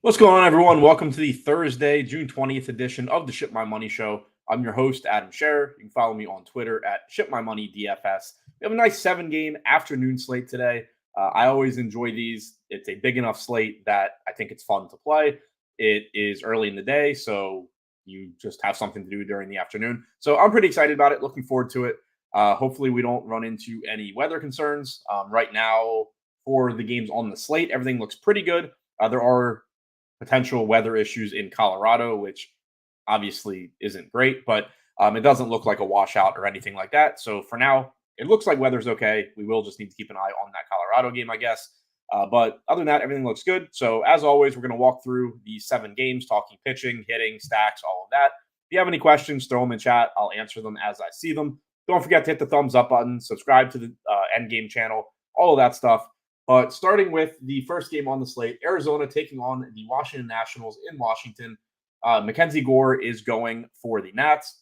What's going on, everyone? Welcome to the Thursday, June 20th edition of the Ship My Money Show. I'm your host, Adam Scherer. You can follow me on Twitter at ShipMyMoney DFS. We have a nice 7-game afternoon slate today. I always enjoy these. It's a big enough slate that I think it's fun to play. It is early in the day, so you just have something to do during the afternoon. So I'm pretty excited about it, looking forward to it. Hopefully we don't run into any weather concerns. Right now, for the games on the slate, everything looks pretty good. There are potential weather issues in Colorado, which obviously isn't great, but it doesn't look like a washout or anything like that. So for now, it looks like weather's okay. We will just need to keep an eye on that Colorado game, I guess. But other than that, everything looks good. So as always, we're going to walk through these 7 games, talking pitching, hitting, stacks, all of that. If you have any questions, throw them in chat. I'll answer them as I see them. Don't forget to hit the thumbs up button, subscribe to the Endgame channel, all of that stuff. But starting with the first game on the slate, Arizona taking on the Washington Nationals in Washington. Mackenzie Gore is going for the Nats.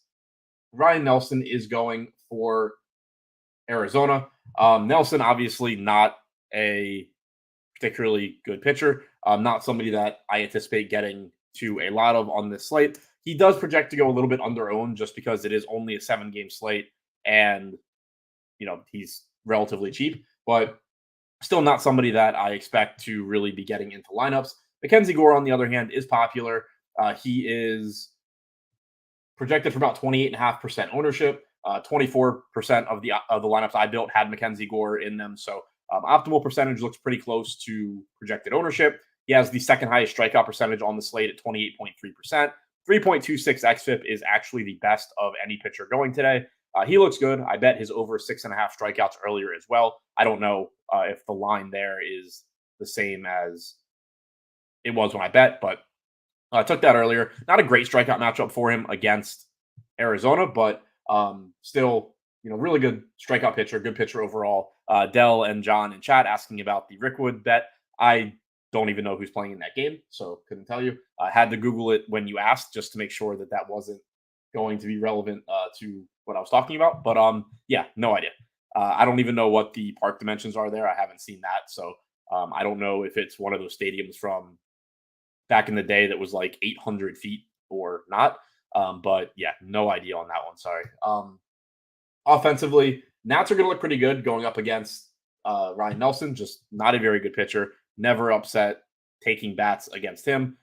Ryan Nelson is going for Arizona. Nelson, obviously not a particularly good pitcher. Not somebody that I anticipate getting to a lot of on this slate. He does project to go a little bit under owned just because it is only a 7-game slate and, he's relatively cheap. But still not somebody that I expect to really be getting into lineups. Mackenzie Gore, on the other hand, is popular. He is projected for about 28.5% ownership. 24% of the lineups I built had Mackenzie Gore in them. So optimal percentage looks pretty close to projected ownership. He has the second highest strikeout percentage on the slate at 28.3%. 3.26 xFIP is actually the best of any pitcher going today. He looks good. I bet his over 6.5 strikeouts earlier as well. I don't know if the line there is the same as it was when I bet, but I took that earlier. Not a great strikeout matchup for him against Arizona, but still, really good strikeout pitcher, good pitcher overall. Dell and John in chat asking about the Rickwood bet. I don't even know who's playing in that game, so couldn't tell you. I had to Google it when you asked just to make sure that wasn't going to be relevant to what I was talking about. But yeah, no idea. I don't even know what the park dimensions are there. I haven't seen that. So I don't know if it's one of those stadiums from back in the day that was like 800 feet or not. But yeah, no idea on that one. Sorry. Offensively, Nats are going to look pretty good going up against Ryan Nelson. Just not a very good pitcher. Never upset taking bats against him.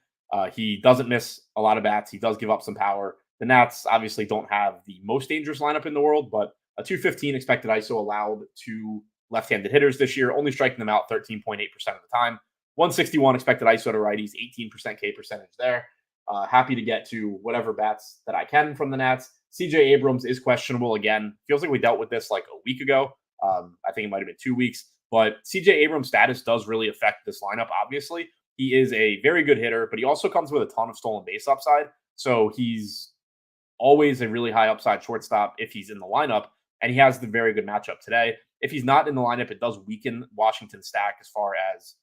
He doesn't miss a lot of bats. He does give up some power. The Nats obviously don't have the most dangerous lineup in the world, but a 215 expected ISO allowed to left-handed hitters this year, only striking them out 13.8% of the time. 161 expected ISO to righties, 18% K percentage there. Happy to get to whatever bats that I can from the Nats. CJ Abrams is questionable again. Feels like we dealt with this like a week ago. I think it might have been 2 weeks. But CJ Abrams' status does really affect this lineup, obviously. He is a very good hitter, but he also comes with a ton of stolen base upside. So he's always a really high upside shortstop if he's in the lineup, and he has the very good matchup today. If he's not in the lineup, it does weaken Washington's stack as far as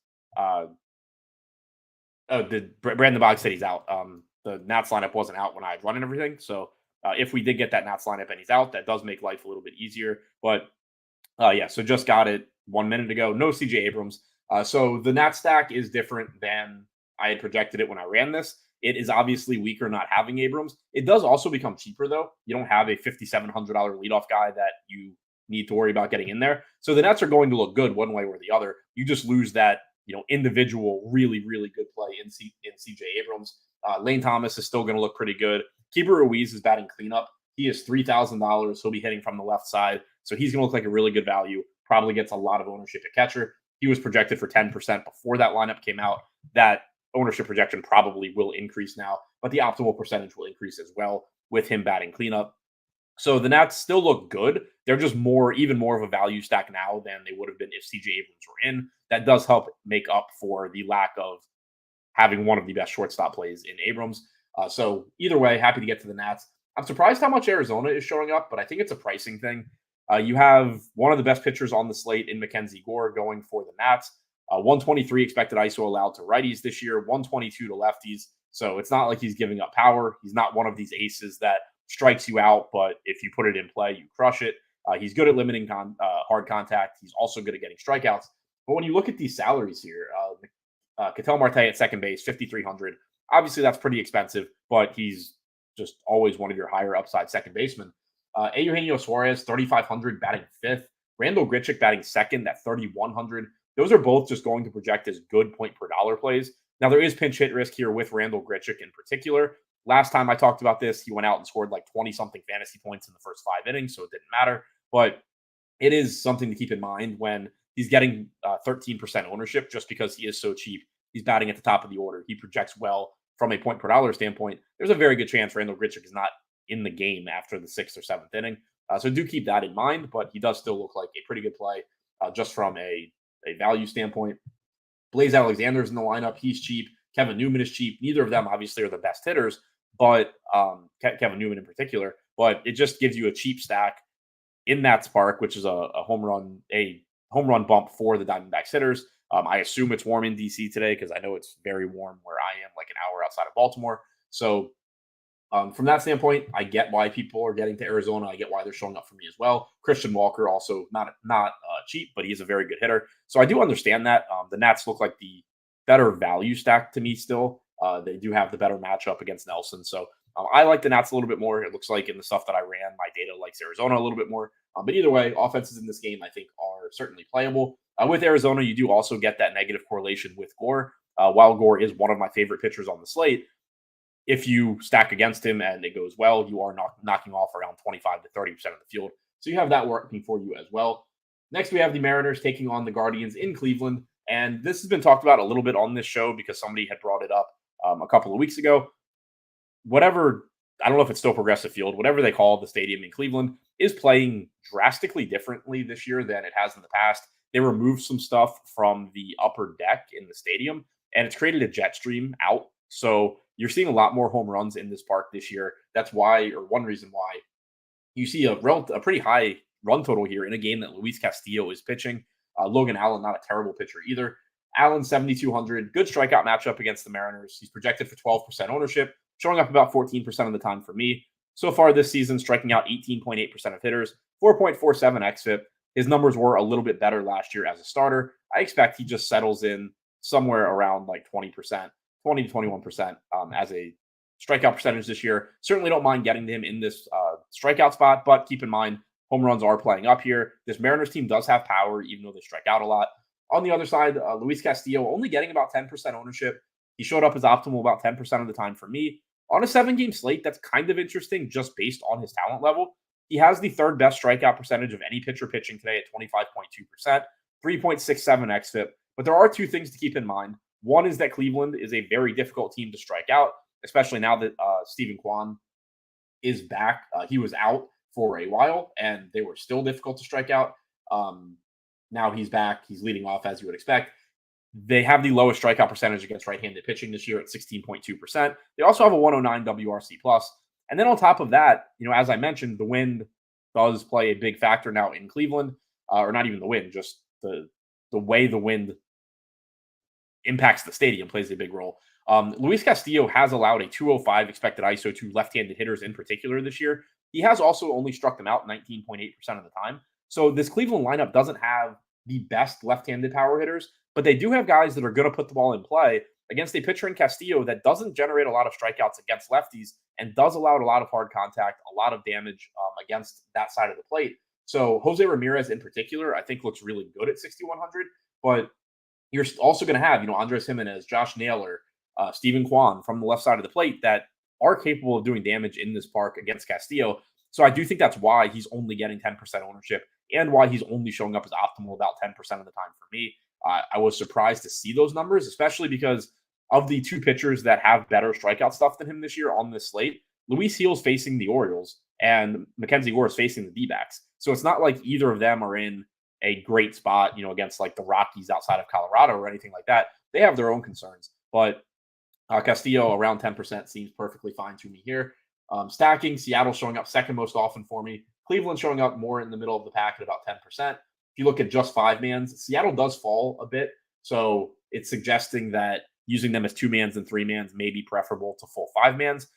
Brandon Boggs said he's out. The Nats lineup wasn't out when I had run and everything. So if we did get that Nats lineup and he's out, that does make life a little bit easier. But yeah, so just got it 1 minute ago. No CJ Abrams. So the Nats stack is different than I had projected it when I ran this. It is obviously weaker not having Abrams. It does also become cheaper, though. You don't have a $5,700 leadoff guy that you need to worry about getting in there. So the Nets are going to look good one way or the other. You just lose that, individual really, really good play in CJ Abrams. Lane Thomas is still going to look pretty good. Keeper Ruiz is batting cleanup. He is $3,000. He'll be hitting from the left side. So he's going to look like a really good value. Probably gets a lot of ownership at catcher. He was projected for 10% before that lineup came out. That ownership projection probably will increase now, but the optimal percentage will increase as well with him batting cleanup. So the Nats still look good. They're just even more of a value stack now than they would have been if CJ Abrams were in. That does help make up for the lack of having one of the best shortstop plays in Abrams. So either way, happy to get to the Nats. I'm surprised how much Arizona is showing up, but I think it's a pricing thing. You have one of the best pitchers on the slate in Mackenzie Gore going for the Nats. 123 expected ISO allowed to righties this year, 122 to lefties. So it's not like he's giving up power. He's not one of these aces that strikes you out, but if you put it in play, you crush it. He's good at limiting hard contact. He's also good at getting strikeouts. But when you look at these salaries here, Ketel Marte at second base, 5,300. Obviously, that's pretty expensive, but he's just always one of your higher upside second basemen. Eugenio Suarez, 3,500, batting fifth. Randall Grichuk batting second at 3,100. Those are both just going to project as good point per dollar plays. Now, there is pinch hit risk here with Randall Grichuk in particular. Last time I talked about this, he went out and scored like 20-something fantasy points in the first 5 innings, so it didn't matter. But it is something to keep in mind when he's getting 13% ownership just because he is so cheap. He's batting at the top of the order. He projects well from a point per dollar standpoint. There's a very good chance Randall Grichuk is not in the game after the 6th or 7th inning. So do keep that in mind, but he does still look like a pretty good play just from a value standpoint. Blaze Alexander's in the lineup. He's cheap. Kevin Newman is cheap. Neither of them obviously are the best hitters, but Kevin Newman in particular, but it just gives you a cheap stack in that spark, which is a home run bump for the Diamondbacks hitters. I assume it's warm in DC today because I know it's very warm where I am, like an hour outside of Baltimore. So from that standpoint, I get why people are getting to Arizona. I get why they're showing up for me as well. Christian Walker also not cheap, but he's a very good hitter. So I do understand that. The Nats look like the better value stack to me still. They do have the better matchup against Nelson. So I like the Nats a little bit more. It looks like in the stuff that I ran, my data likes Arizona a little bit more. But either way, offenses in this game, I think, are certainly playable. With Arizona, you do also get that negative correlation with Gore. While Gore is one of my favorite pitchers on the slate, if you stack against him and it goes well, you are knocking off around 25 to 30% of the field. So you have that working for you as well. Next, we have the Mariners taking on the Guardians in Cleveland. And this has been talked about a little bit on this show because somebody had brought it up a couple of weeks ago. Whatever, I don't know if it's still Progressive Field, whatever they call the stadium in Cleveland, is playing drastically differently this year than it has in the past. They removed some stuff from the upper deck in the stadium, and it's created a jet stream out. So you're seeing a lot more home runs in this park this year. That's why, or one reason why, you see a pretty high run total here in a game that Luis Castillo is pitching. Logan Allen, not a terrible pitcher either. Allen, 7,200, good strikeout matchup against the Mariners. He's projected for 12% ownership, showing up about 14% of the time for me. So far this season, striking out 18.8% of hitters, 4.47 xFIP. His numbers were a little bit better last year as a starter. I expect he just settles in somewhere around like 20%, 20 to 21% as a strikeout percentage this year. Certainly don't mind getting to him in this strikeout spot, but keep in mind, home runs are playing up here. This Mariners team does have power, even though they strike out a lot. On the other side, Luis Castillo only getting about 10% ownership. He showed up as optimal about 10% of the time for me. On a 7-game slate, that's kind of interesting just based on his talent level. He has the third best strikeout percentage of any pitcher pitching today at 25.2%, 3.67 xFIP. But there are two things to keep in mind. One is that Cleveland is a very difficult team to strike out, especially now that Steven Kwan is back. He was out for a while, and they were still difficult to strike out. Now he's back. He's leading off, as you would expect. They have the lowest strikeout percentage against right-handed pitching this year at 16.2%. They also have a 109 WRC+. And then on top of that, as I mentioned, the wind does play a big factor now in Cleveland, or not even the wind, just the way the wind impacts the stadium plays a big role. Luis Castillo has allowed a 205 expected ISO to left-handed hitters in particular this year. He has also only struck them out 19.8% of the time. So this Cleveland lineup doesn't have the best left-handed power hitters, but they do have guys that are going to put the ball in play against a pitcher in Castillo that doesn't generate a lot of strikeouts against lefties and does allow a lot of hard contact, a lot of damage against that side of the plate. So Jose Ramirez in particular, I think looks really good at 6,100, but you're also going to have, Andres Jimenez, Josh Naylor, Steven Kwan from the left side of the plate that are capable of doing damage in this park against Castillo. So I do think that's why he's only getting 10% ownership and why he's only showing up as optimal about 10% of the time for me. I was surprised to see those numbers, especially because of the two pitchers that have better strikeout stuff than him this year on this slate. Luis Gil's facing the Orioles and Mackenzie Gore is facing the D-backs. So it's not like either of them are in a great spot, against like the Rockies outside of Colorado or anything like that. They have their own concerns, but Castillo around 10% seems perfectly fine to me here. Stacking, Seattle showing up second most often for me. Cleveland showing up more in the middle of the pack at about 10%. If you look at just 5-mans, Seattle does fall a bit. So it's suggesting that using them as 2-mans and 3-mans may be preferable to full 5-mans.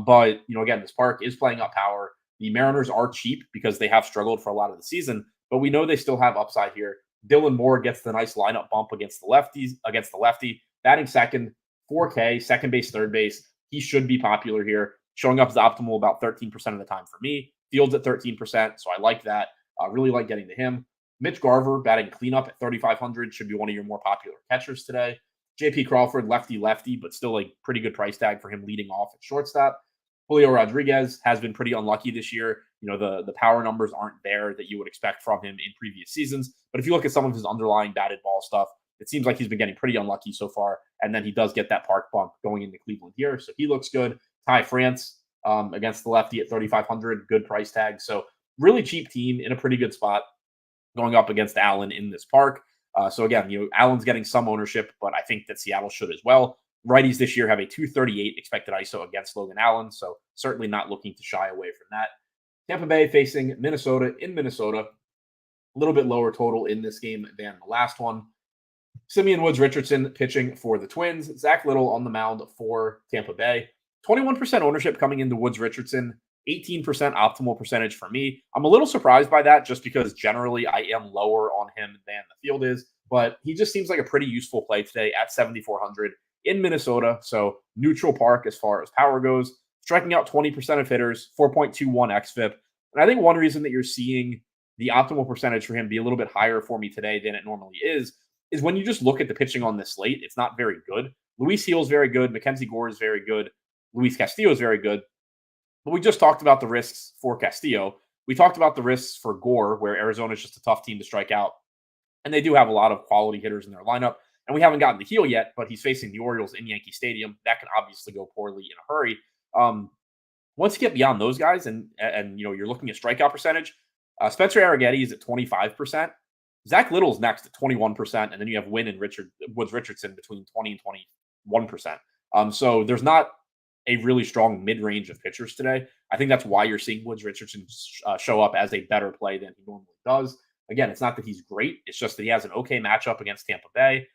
But, again, this park is playing up power. The Mariners are cheap because they have struggled for a lot of the season, but we know they still have upside here. Dylan Moore gets the nice lineup bump against the lefty. Batting second, 4K, second base, third base. He should be popular here. Showing up as optimal about 13% of the time for me. Fields at 13%, so I like that. Really like getting to him. Mitch Garver batting cleanup at 3,500 should be one of your more popular catchers today. JP Crawford, lefty, but still a pretty good price tag for him leading off at shortstop. Julio Rodriguez has been pretty unlucky this year. The power numbers aren't there that you would expect from him in previous seasons. But if you look at some of his underlying batted ball stuff, it seems like he's been getting pretty unlucky so far. And then he does get that park bump going into Cleveland here. So he looks good. Ty France against the lefty at 3,500, good price tag. So really cheap team in a pretty good spot going up against Allen in this park. So again, Allen's getting some ownership, but I think that Seattle should as well. Righties this year have a 238 expected ISO against Logan Allen, so certainly not looking to shy away from that. Tampa Bay facing Minnesota in Minnesota. A little bit lower total in this game than the last one. Simeon Woods-Richardson pitching for the Twins. Zach Little on the mound for Tampa Bay. 21% ownership coming into Woods-Richardson. 18% optimal percentage for me. I'm a little surprised by that just because generally I am lower on him than the field is, but he just seems like a pretty useful play today at 7,400 in Minnesota. So neutral park as far as power goes, striking out 20% of hitters, 4.21 xFIP. And I think one reason that you're seeing the optimal percentage for him be a little bit higher for me today than it normally is when you just look at the pitching on this slate, it's not very good. Luis Gil is very good. Mackenzie Gore is very good. Luis Castillo is very good. But we just talked about the risks for Castillo. We talked about the risks for Gore, where Arizona is just a tough team to strike out. And they do have a lot of quality hitters in their lineup. And we haven't gotten to Gil yet, but he's facing the Orioles in Yankee Stadium. That can obviously go poorly in a hurry. Once you get beyond those guys and you're looking at strikeout percentage, Spencer Arrighetti is at 25%. Zach Little's next at 21%. And then you have Wynn and Woods-Richardson between 20 and 21%. So there's not a really strong mid-range of pitchers today. I think that's why you're seeing Woods-Richardson show up as a better play than he normally does. Again, it's not that he's great. It's just that he has an okay matchup against Tampa Bay.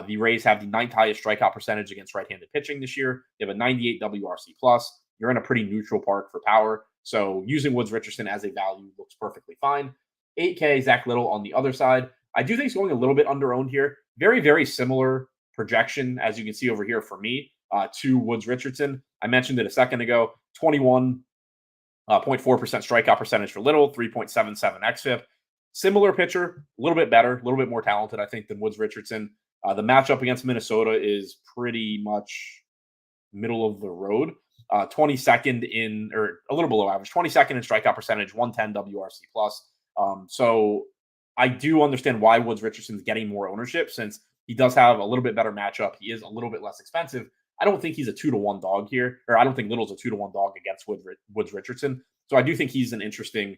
The Rays have the 9th highest strikeout percentage against right-handed pitching this year. They have a 98 WRC+. You're in a pretty neutral park for power. So using Woods-Richardson as a value looks perfectly fine. 8K, Zach Little on the other side. I do think he's going a little bit under-owned here. Very, very similar projection, as you can see over here for me, to Woods-Richardson. I mentioned it a second ago, 21.4% strikeout percentage for Little, 3.77 xFIP. Similar pitcher, a little bit better, a little bit more talented, I think, than Woods-Richardson. The matchup against Minnesota is pretty much middle of the road. 22nd in, or a little below average, 22nd in strikeout percentage, 110 WRC+. So I do understand why Woods-Richardson's getting more ownership since he does have a little bit better matchup. He is a little bit less expensive. I don't think he's a 2-to-1 dog here, or I don't think Little's a 2-to-1 dog against Woods-Richardson. So I do think he's an interesting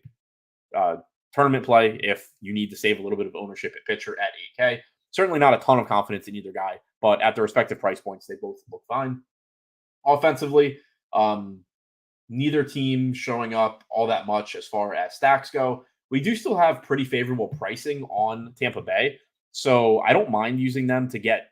tournament play if you need to save a little bit of ownership at pitcher at 8K. Certainly not a ton of confidence in either guy, but at the respective price points, they both look fine. Offensively, neither team showing up all that much as far as stacks go. We do still have pretty favorable pricing on Tampa Bay, so I don't mind using them to get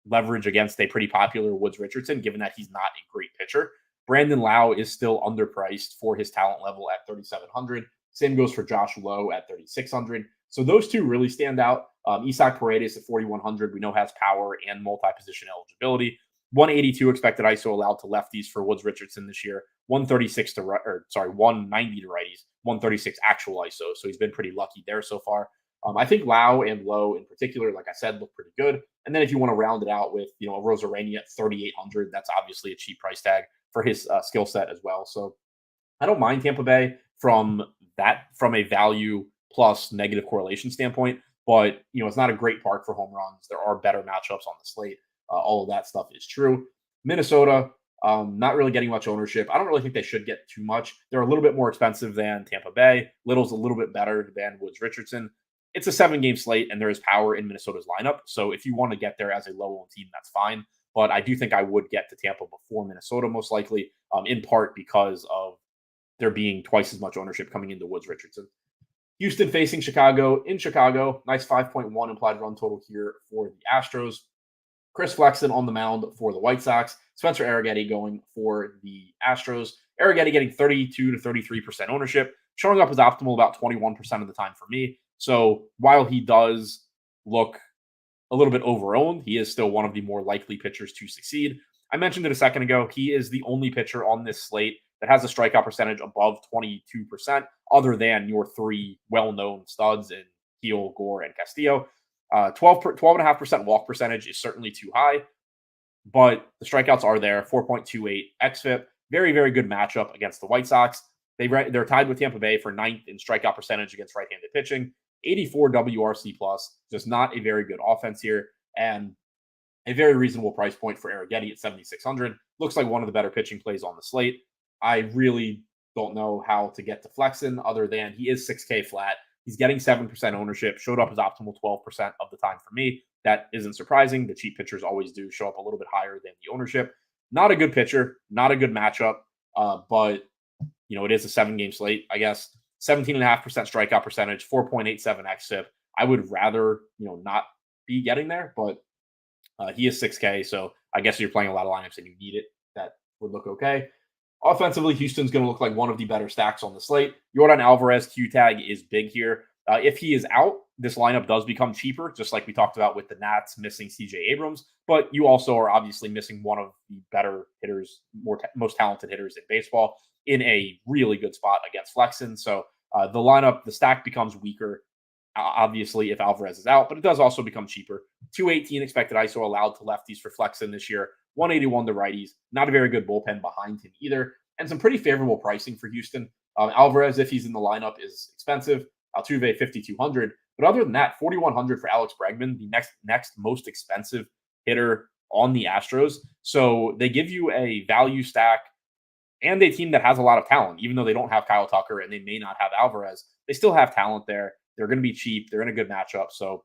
leverage against a pretty popular Woods-Richardson, given that he's not a great pitcher. Brandon Lau is still underpriced for his talent level at 3,700. Same goes for Josh Lowe at 3,600. So those two really stand out. Isaac Paredes at 4,100, we know has power and multi-position eligibility. 182 expected ISO allowed to lefties for Woods-Richardson this year. 190 to righties. 136 actual ISO. So he's been pretty lucky there so far. I think Lau and Lowe in particular, like I said, look pretty good. And then if you want to round it out with, a Rosarania at 3,800, that's obviously a cheap price tag for his skill set as well. So I don't mind Tampa Bay from a value plus negative correlation standpoint, but it's not a great park for home runs. There are better matchups on the slate. All of that stuff is true. Minnesota, not really getting much ownership. I don't really think they should get too much. They're a little bit more expensive than Tampa Bay. Little's a little bit better than Woods-Richardson. It's a 7-game slate, and there is power in Minnesota's lineup. So if you want to get there as a low-owned team, that's fine. But I do think I would get to Tampa before Minnesota, most likely, in part because of there being twice as much ownership coming into Woods-Richardson. Houston facing Chicago. In Chicago, nice 5.1 implied run total here for the Astros. Chris Flexen on the mound for the White Sox. Spencer Arrighetti going for the Astros. Arrighetti getting 32 to 33% ownership, showing up as optimal about 21% of the time for me. So while he does look a little bit overowned. He is still one of the more likely pitchers to succeed. I mentioned it a second ago. He is the only pitcher on this slate that has a strikeout percentage above 22%, other than your three well-known studs in Keel, Gore, and Castillo. 12.5% walk percentage is certainly too high, but the strikeouts are there. 4.28 xFIP. Very, very good matchup against the White Sox. They're tied with Tampa Bay for ninth in strikeout percentage against right-handed pitching. 84 WRC plus, just not a very good offense here, and a very reasonable price point for Arrighetti at 7,600. Looks like one of the better pitching plays on the slate. I really don't know how to get to Flexen other than he is 6K flat. He's getting 7% ownership, showed up as optimal 12% of the time for me. That isn't surprising. The cheap pitchers always do show up a little bit higher than the ownership. Not a good pitcher, not a good matchup, but it is a 7-game slate, I guess. 17.5% strikeout percentage, 4.87 xFIP. I would rather, not be getting there, but he is 6K, so I guess if you're playing a lot of lineups and you need it, that would look okay. Offensively, Houston's going to look like one of the better stacks on the slate. Yordan Alvarez Q tag is big here. If he is out, this lineup does become cheaper, just like we talked about with the Nats missing CJ Abrams. But you also are obviously missing one of the better hitters, most talented hitters in baseball in a really good spot against Flexen. So the stack becomes weaker, obviously, if Alvarez is out, but it does also become cheaper. 218 expected ISO allowed to lefties for Flexen this year. 181 to righties. Not a very good bullpen behind him either. And some pretty favorable pricing for Houston. Alvarez, if he's in the lineup, is expensive. Altuve, 5,200. But other than that, 4,100 for Alex Bregman, the next most expensive hitter on the Astros. So they give you a value stack and a team that has a lot of talent. Even though they don't have Kyle Tucker and they may not have Alvarez, they still have talent there. They're going to be cheap. They're in a good matchup. So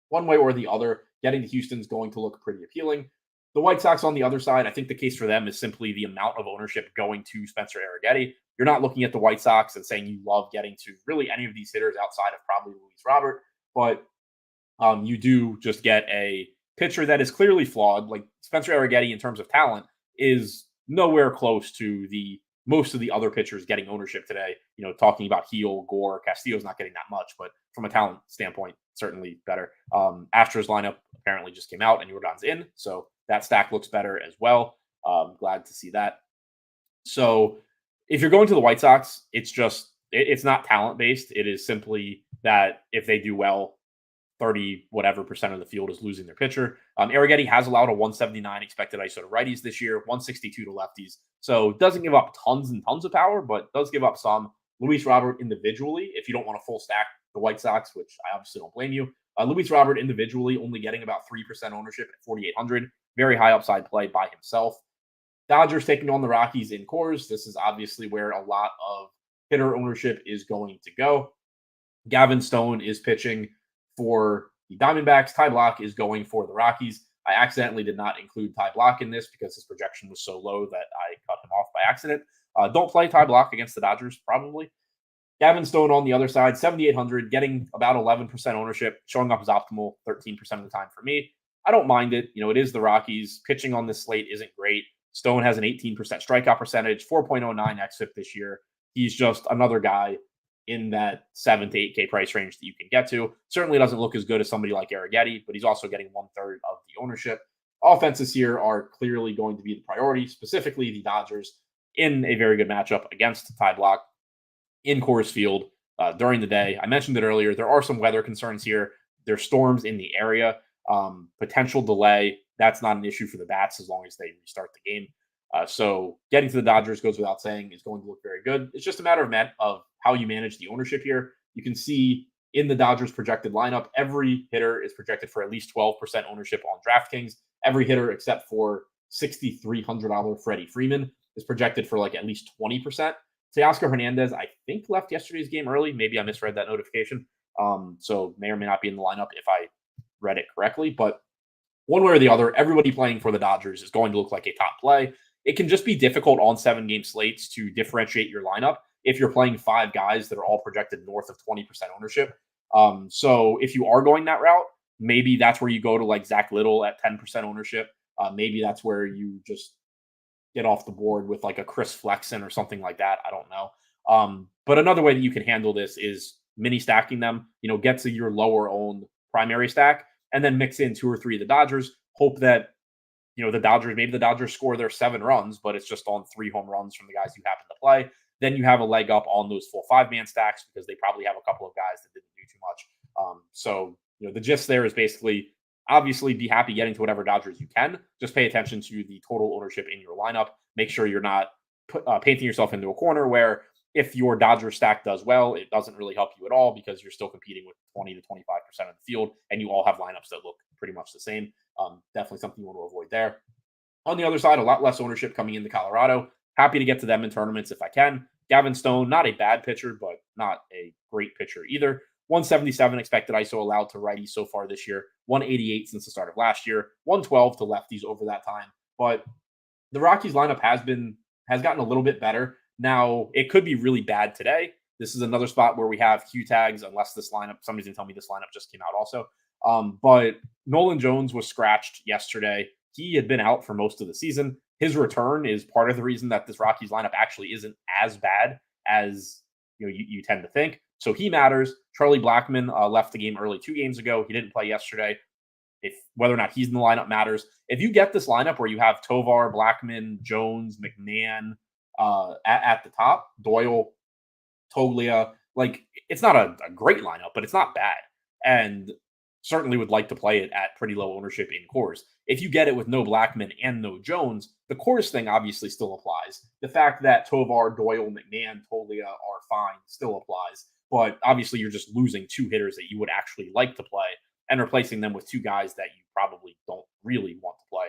one way or the other, getting to Houston is going to look pretty appealing. The White Sox on the other side, I think the case for them is simply the amount of ownership going to Spencer Arrighetti. You're not looking at the White Sox and saying you love getting to really any of these hitters outside of probably Luis Robert, but you do just get a pitcher that is clearly flawed. Like Spencer Arrighetti in terms of talent is nowhere close to most of the other pitchers getting ownership today. Talking about Heel, Gore, Castillo's not getting that much, but from a talent standpoint, certainly better. Astros lineup apparently just came out and Yordan's in, so that stack looks better as well. Glad to see that. So if you're going to the White Sox, it's not talent based. It is simply that if they do well, 30 whatever percent of the field is losing their pitcher. Arrighetti has allowed a 179 expected ISO to righties this year, 162 to lefties. So doesn't give up tons and tons of power, but does give up some. Luis Robert individually, if you don't want a full stack the White Sox, which I obviously don't blame you. Luis Robert individually only getting about 3% ownership at 4,800. Very high upside play by himself. Dodgers taking on the Rockies in Coors. This is obviously where a lot of hitter ownership is going to go. Gavin Stone is pitching for the Diamondbacks. Ty Blach is going for the Rockies. I accidentally did not include Ty Blach in this because his projection was so low that I cut him off by accident. Don't play Ty Blach against the Dodgers, probably. Gavin Stone on the other side, 7,800, getting about 11% ownership, showing up as optimal 13% of the time for me. I don't mind it. It is the Rockies. Pitching on this slate isn't great. Stone has an 18% strikeout percentage, 4.09 xFIP this year. He's just another guy in that 7 to 8K price range that you can get to. Certainly doesn't look as good as somebody like Arrighetti, but he's also getting 1/3 of the ownership. Offenses here are clearly going to be the priority, specifically the Dodgers in a very good matchup against Ty Blach in Coors Field during the day. I mentioned it earlier. There are some weather concerns here. There's storms in the area. Potential delay. That's not an issue for the bats as long as they restart the game. So getting to the Dodgers goes without saying is going to look very good. It's just a matter of how you manage the ownership here. You can see in the Dodgers projected lineup, every hitter is projected for at least 12% ownership on DraftKings. Every hitter except for $6,300 Freddie Freeman is projected for like at least 20%. Teoscar Hernandez, I think, left yesterday's game early. Maybe I misread that notification. So may or may not be in the lineup if I read it correctly. But one way or the other, everybody playing for the Dodgers is going to look like a top play. It can just be difficult on 7-game slates to differentiate your lineup if you're playing 5 guys that are all projected north of 20% ownership. So if you are going that route, maybe that's where you go to like Zach Little at 10% ownership. Maybe that's where you just get off the board with like a Chris Flexen or something like that. I don't know. But another way that you can handle this is mini stacking them, get to your lower owned primary stack and then mix in 2 or 3 of the Dodgers. Hope that maybe the Dodgers score their 7 runs, but it's just on 3 home runs from the guys you happen to play. Then you have a leg up on those full 5-man stacks because they probably have a couple of guys that didn't do too much. The gist there is basically obviously be happy getting to whatever Dodgers you can. Just pay attention to the total ownership in your lineup. Make sure you're not painting yourself into a corner where if your Dodger stack does well, it doesn't really help you at all because you're still competing with 20 to 25% of the field and you all have lineups that look pretty much the same. Definitely something you want to avoid there. On the other side, a lot less ownership coming into Colorado. Happy to get to them in tournaments if I can. Gavin Stone, not a bad pitcher, but not a great pitcher either. 177 expected ISO allowed to righties so far this year. 188 since the start of last year. 112 to lefties over that time. But the Rockies lineup has gotten a little bit better. Now, it could be really bad today. This is another spot where we have Q tags, unless somebody's going to tell me this lineup just came out also. But Nolan Jones was scratched yesterday. He had been out for most of the season. His return is part of the reason that this Rockies lineup actually isn't as bad as you tend to think. So he matters. Charlie Blackmon left the game early 2 games ago. He didn't play yesterday. Whether or not he's in the lineup matters. If you get this lineup where you have Tovar, Blackmon, Jones, McMahon at the top, Doyle, Toglia, it's not a great lineup, but it's not bad. And certainly would like to play it at pretty low ownership in cores. If you get it with no Blackmon and no Jones, the cores thing obviously still applies. The fact that Tovar, Doyle, McMahon, Toglia are fine still applies. But obviously you're just losing 2 hitters that you would actually like to play and replacing them with 2 guys that you probably don't really want to play.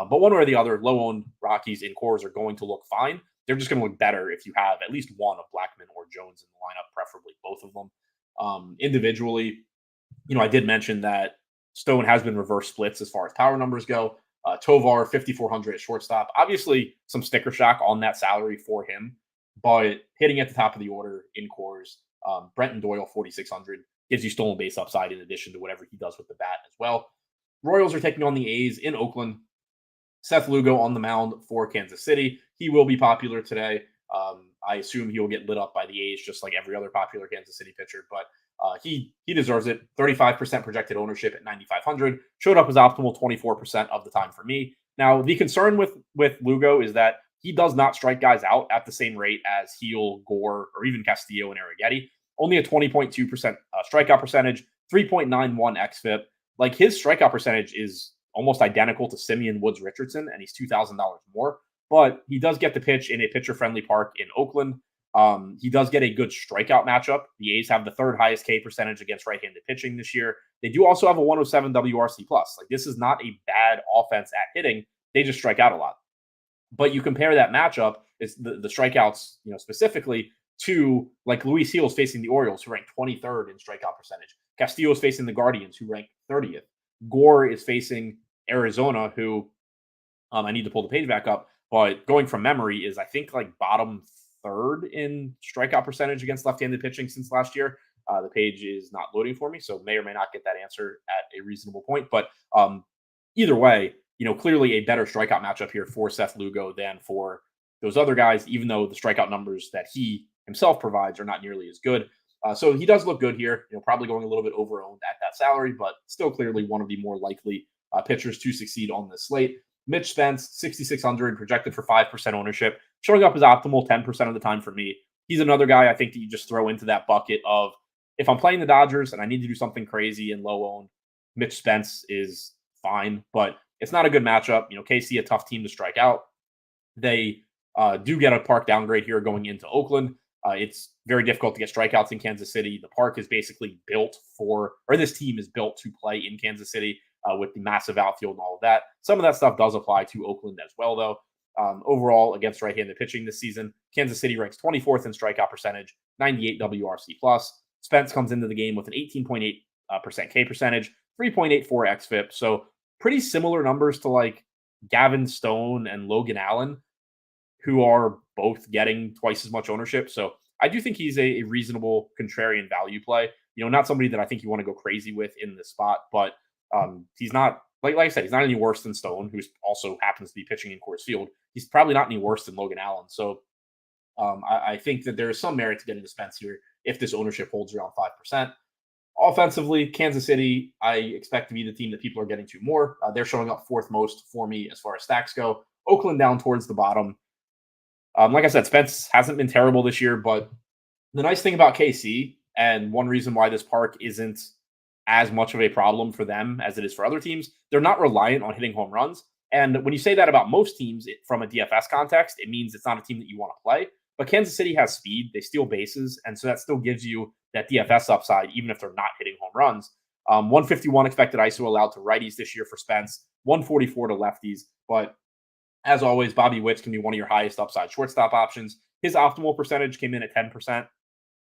But one way or the other, low-owned Rockies in cores are going to look fine. They're just going to look better if you have at least one of Blackmon or Jones in the lineup, preferably both of them. Individually, I did mention that Stone has been reverse splits as far as power numbers go. Tovar, 5,400 at shortstop. Obviously, some sticker shock on that salary for him, but hitting at the top of the order in cores. Brenton Doyle, 4,600, gives you stolen base upside in addition to whatever he does with the bat as well. Royals are taking on the A's in Oakland. Seth Lugo on the mound for Kansas City. He will be popular today. I assume he will get lit up by the A's just like every other popular Kansas City pitcher, but he deserves it. 35% projected ownership at 9,500. Showed up as optimal 24% of the time for me. Now, the concern with Lugo is that he does not strike guys out at the same rate as Heel, Gore, or even Castillo and Arrighetti. Only a 20.2% strikeout percentage, 3.91 xFIP. His strikeout percentage is almost identical to Simeon Woods Richardson, and he's $2,000 more. But he does get the pitch in a pitcher-friendly park in Oakland. He does get a good strikeout matchup. The A's have the 3rd highest K percentage against right-handed pitching this year. They do also have a 107 WRC+. This is not a bad offense at hitting. They just strike out a lot. But you compare that matchup, it's the strikeouts, specifically to Luis Gil's facing the Orioles, who ranked 23rd in strikeout percentage. Castillo is facing the Guardians, who ranked 30th. Gore is facing Arizona, who I need to pull the page back up, but going from memory is I think bottom 3rd in strikeout percentage against left-handed pitching since last year. The page is not loading for me, so may or may not get that answer at a reasonable point. But either way, clearly a better strikeout matchup here for Seth Lugo than for those other guys, even though the strikeout numbers that he himself provides are not nearly as good. So he does look good here, probably going a little bit over-owned at that salary, but still clearly one of the more likely pitchers to succeed on this slate. Mitch Spence, 6,600, projected for 5% ownership, showing up as optimal 10% of the time for me. He's another guy I think that you just throw into that bucket of if I'm playing the Dodgers and I need to do something crazy and low-owned, Mitch Spence is fine, but it's not a good matchup. KC, a tough team to strike out. They do get a park downgrade here going into Oakland. It's very difficult to get strikeouts in Kansas City. The park is basically this team is built to play in Kansas City with the massive outfield and all of that. Some of that stuff does apply to Oakland as well, though. Overall, against right-handed pitching this season, Kansas City ranks 24th in strikeout percentage, 98 WRC+. Spence comes into the game with an 18.8% K percentage, 3.84 xFIP. So pretty similar numbers to Gavin Stone and Logan Allen, who are both getting twice as much ownership. So I do think he's a reasonable contrarian value play. Not somebody that I think you want to go crazy with in this spot, but he's not, like I said, he's not any worse than Stone, who also happens to be pitching in Coors Field. He's probably not any worse than Logan Allen. So I think that there is some merit to getting the Spence here if this ownership holds around 5%. Offensively, Kansas City, I expect to be the team that people are getting to more. They're showing up fourth most for me as far as stacks go. Oakland down towards the bottom. Like I said, Spence hasn't been terrible this year, but the nice thing about KC, and one reason why this park isn't as much of a problem for them as it is for other teams, they're not reliant on hitting home runs. And when you say that about most teams from a DFS context, it means it's not a team that you want to play. But Kansas City has speed, they steal bases, and so that still gives you that DFS upside, even if they're not hitting home runs. 151 expected ISO allowed to righties this year for Spence, 144 to lefties. But as always, Bobby Witts can be one of your highest upside shortstop options. His optimal percentage came in at 10%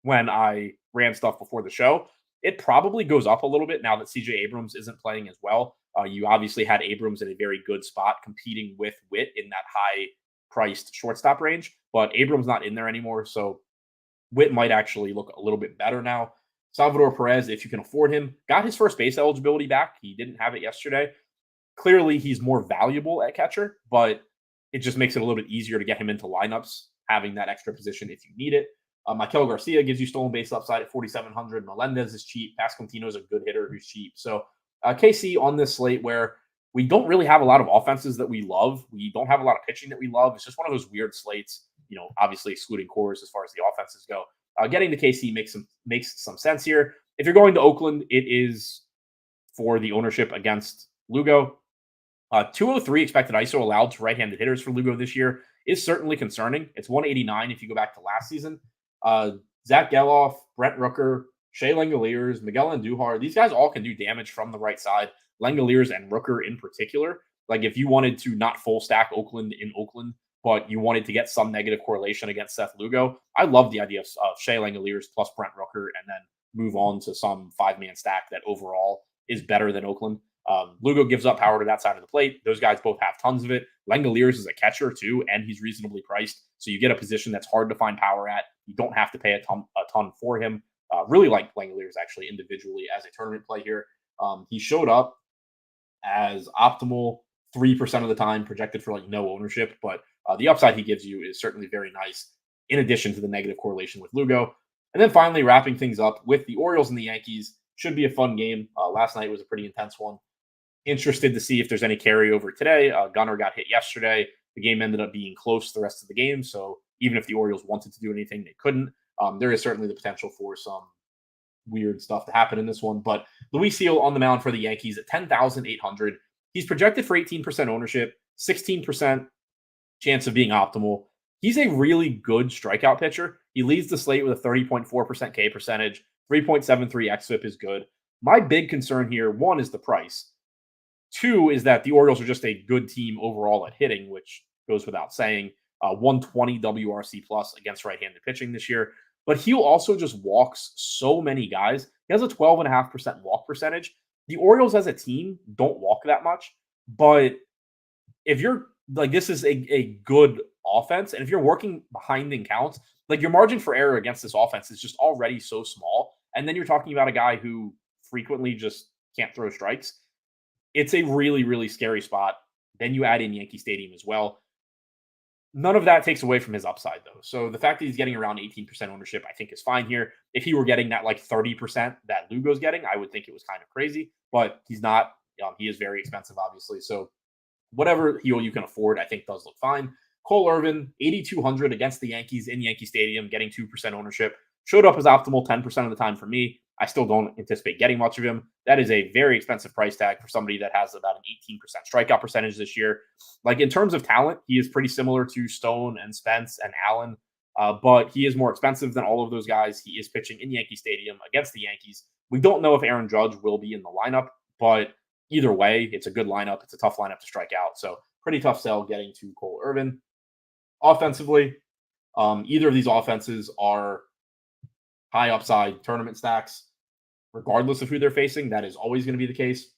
when I ran stuff before the show. It probably goes up a little bit now that CJ Abrams isn't playing as well. You obviously had Abrams in a very good spot competing with Witt in that high priced shortstop range, but Abrams not in there anymore. So Witt might actually look a little bit better now. Salvador Perez, if you can afford him, got his first base eligibility back. He didn't have it yesterday. Clearly, he's more valuable at catcher, but it just makes it a little bit easier to get him into lineups, having that extra position if you need it. Michael Garcia gives you stolen base upside at 4,700. Melendez is cheap. Pasquantino is a good hitter who's cheap. So KC on this slate where we don't really have a lot of offenses that we love. We don't have a lot of pitching that we love. It's just one of those weird slates, obviously excluding cores as far as the offenses go. Getting to KC makes some sense here. If you're going to Oakland, it is for the ownership against Lugo. 203 expected ISO allowed to right-handed hitters for Lugo this year is certainly concerning. It's 189 if you go back to last season. Zach Geloff, Brent Rooker, Shea Langoliers, Miguel Andujar, these guys all can do damage from the right side. Langoliers and Rooker in particular. Like if you wanted to not full stack Oakland in Oakland, but you wanted to get some negative correlation against Seth Lugo, I love the idea of Shea Langoliers plus Brent Rooker and then move on to some 5-man stack that overall is better than Oakland. Lugo gives up power to that side of the plate. Those guys both have tons of it. Langoliers is a catcher too, and he's reasonably priced. So you get a position that's hard to find power at. You don't have to pay a ton for him. Really like Langoliers actually individually as a tournament play here. He showed up as optimal 3% of the time, projected for like no ownership, but the upside he gives you is certainly very nice in addition to the negative correlation with Lugo. And then finally wrapping things up with the Orioles and the Yankees. Should be a fun game. Last night was a pretty intense one. Interested to see if there's any carryover today. Gunnar got hit yesterday. The game ended up being close the rest of the game. So even if the Orioles wanted to do anything, they couldn't. There is certainly the potential for some weird stuff to happen in this one. But Luis Seal on the mound for the Yankees at 10,800. He's projected for 18% ownership, 16% chance of being optimal. He's a really good strikeout pitcher. He leads the slate with a 30.4% K percentage. 3.73 xFIP is good. My big concern here, one, is the price. Two is that the Orioles are just a good team overall at hitting, which goes without saying. 120 WRC plus against right-handed pitching this year. But Heal also just walks so many guys. He has a 12.5% walk percentage. The Orioles as a team don't walk that much. But if you're like, this is a good offense. And if you're working behind in counts, like your margin for error against this offense is just already so small. And then you're talking about a guy who frequently just can't throw strikes. It's a really, really scary spot. Then you add in Yankee Stadium as well. None of that takes away from his upside, though. So the fact that he's getting around 18% ownership, I think, is fine here. If he were getting that like 30% that Lugo's getting, I would think it was kind of crazy. But he's not. He is very expensive, obviously. So whatever Heal you can afford, I think does look fine. Cole Irvin, 8,200 against the Yankees in Yankee Stadium, getting 2% ownership. Showed up as optimal 10% of the time for me. I still don't anticipate getting much of him. That is a very expensive price tag for somebody that has about an 18% strikeout percentage this year. Like in terms of talent, he is pretty similar to Stone and Spence and Allen, but he is more expensive than all of those guys. He is pitching in Yankee Stadium against the Yankees. We don't know if Aaron Judge will be in the lineup, but either way, it's a good lineup. It's a tough lineup to strike out. So pretty tough sell getting to Cole Irvin. Offensively, either of these offenses are high upside tournament stacks, regardless of who they're facing. That is always going to be the case.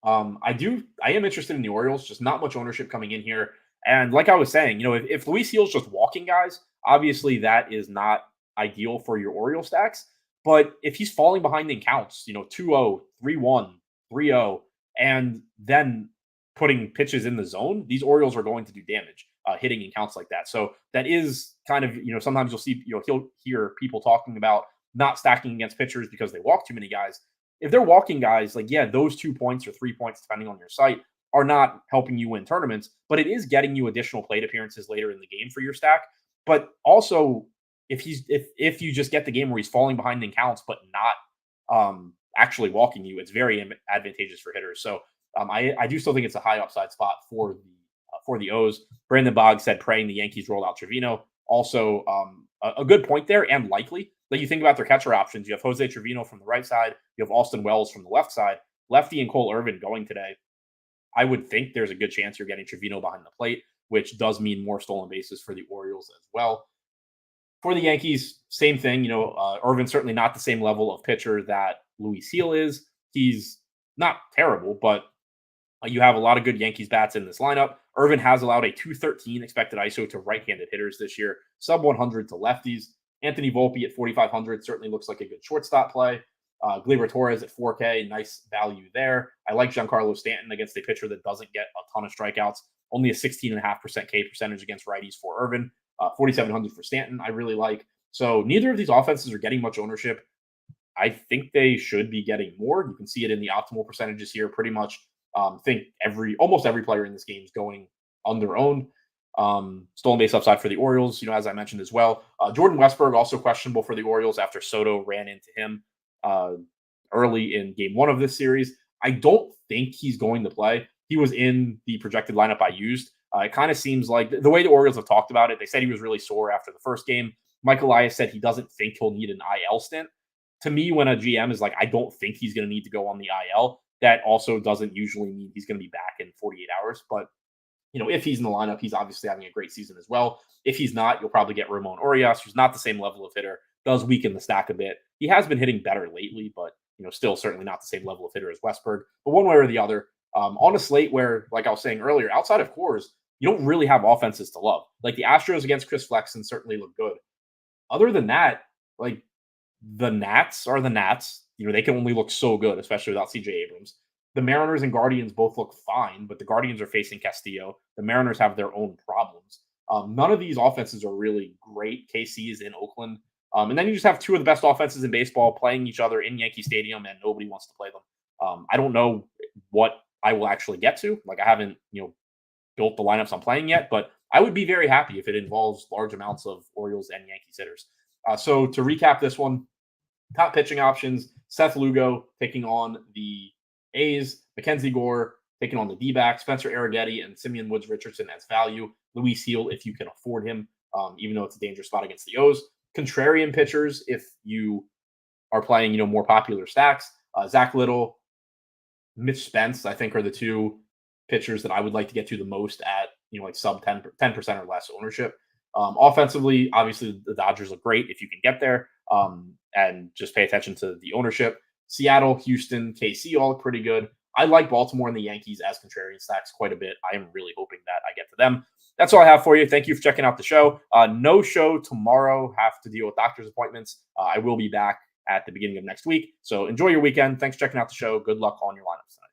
I am interested in the Orioles, just not much ownership coming in here. And like I was saying, if Luis Heal's just walking guys, obviously that is not ideal for your Orioles stacks. But if he's falling behind in counts, 2-0, 3-1, 3-0, and then putting pitches in the zone, these Orioles are going to do damage, hitting in counts like that. So that is kind of, sometimes you'll hear people talking about not stacking against pitchers because they walk too many guys. If they're walking guys, like, yeah, those 2 points or 3 points, depending on your site, are not helping you win tournaments, but it is getting you additional plate appearances later in the game for your stack. But also, if you just get the game where he's falling behind in counts, but not actually walking you, it's very advantageous for hitters. So I do still think it's a high upside spot for the O's. Brandon Boggs said praying the Yankees roll out Trevino. Also, a good point there, and likely. Like, you think about their catcher options. You have Jose Trevino from the right side. You have Austin Wells from the left side. Lefty and Cole Irvin going today. I would think there's a good chance you're getting Trevino behind the plate, which does mean more stolen bases for the Orioles as well. For the Yankees, same thing. Irvin's certainly not the same level of pitcher that Luis Gil is. He's not terrible, but you have a lot of good Yankees bats in this lineup. Irvin has allowed a 213 expected ISO to right-handed hitters this year, sub 100 to lefties. Anthony Volpe at 4,500 certainly looks like a good shortstop play. Gleyber Torres at 4K, nice value there. I like Giancarlo Stanton against a pitcher that doesn't get a ton of strikeouts. Only a 16.5% K percentage against righties for Irvin. 4,700 for Stanton, I really like. So neither of these offenses are getting much ownership. I think they should be getting more. You can see it in the optimal percentages here. Pretty much think almost every player in this game is going under owned. Stolen base upside for the Orioles, as I mentioned as well. Jordan Westburg also questionable for the Orioles after Soto ran into him early in game 1 of this series. I don't think he's going to play. He was in the projected lineup I used. It kind of seems like the way the Orioles have talked about it, they said he was really sore after the first game. Mike Elias said he doesn't think he'll need an IL stint. To me, when a GM is like, I don't think he's going to need to go on the IL, that also doesn't usually mean he's going to be back in 48 hours. But, if he's in the lineup, he's obviously having a great season as well. If he's not, you'll probably get Ramon Urias, who's not the same level of hitter, does weaken the stack a bit. He has been hitting better lately, but, still certainly not the same level of hitter as Westburg. But one way or the other, on a slate where, like I was saying earlier, outside of Coors, you don't really have offenses to love. Like the Astros against Chris Flexen certainly look good. Other than that, like the Nats are the Nats. They can only look so good, especially without CJ Abrams. The Mariners and Guardians both look fine, but the Guardians are facing Castillo. The Mariners have their own problems. None of these offenses are really great. KC is in Oakland. And then you just have two of the best offenses in baseball playing each other in Yankee Stadium, and nobody wants to play them. I don't know what I will actually get to. Like, I haven't, built the lineups I'm playing yet, but I would be very happy if it involves large amounts of Orioles and Yankees hitters. So to recap this one, top pitching options: Seth Lugo taking on the A's, Mackenzie Gore taking on the D-backs, Spencer Arrighetti and Simeon Woods Richardson as value, Luis Gil if you can afford him, even though it's a dangerous spot against the O's. Contrarian pitchers if you are playing, more popular stacks. Zach Little, Mitch Spence, I think, are the two pitchers that I would like to get to the most at, like sub 10% or less ownership. Offensively, obviously the Dodgers look great if you can get there, and just pay attention to the ownership. Seattle, Houston, KC all look pretty good. I like Baltimore and the Yankees as contrarian stacks quite a bit. I am really hoping that I get to them. That's all I have for you. Thank you for checking out the show. No show tomorrow. Have to deal with doctor's appointments. I will be back at the beginning of next week. So enjoy your weekend. Thanks for checking out the show. Good luck on your lineups tonight.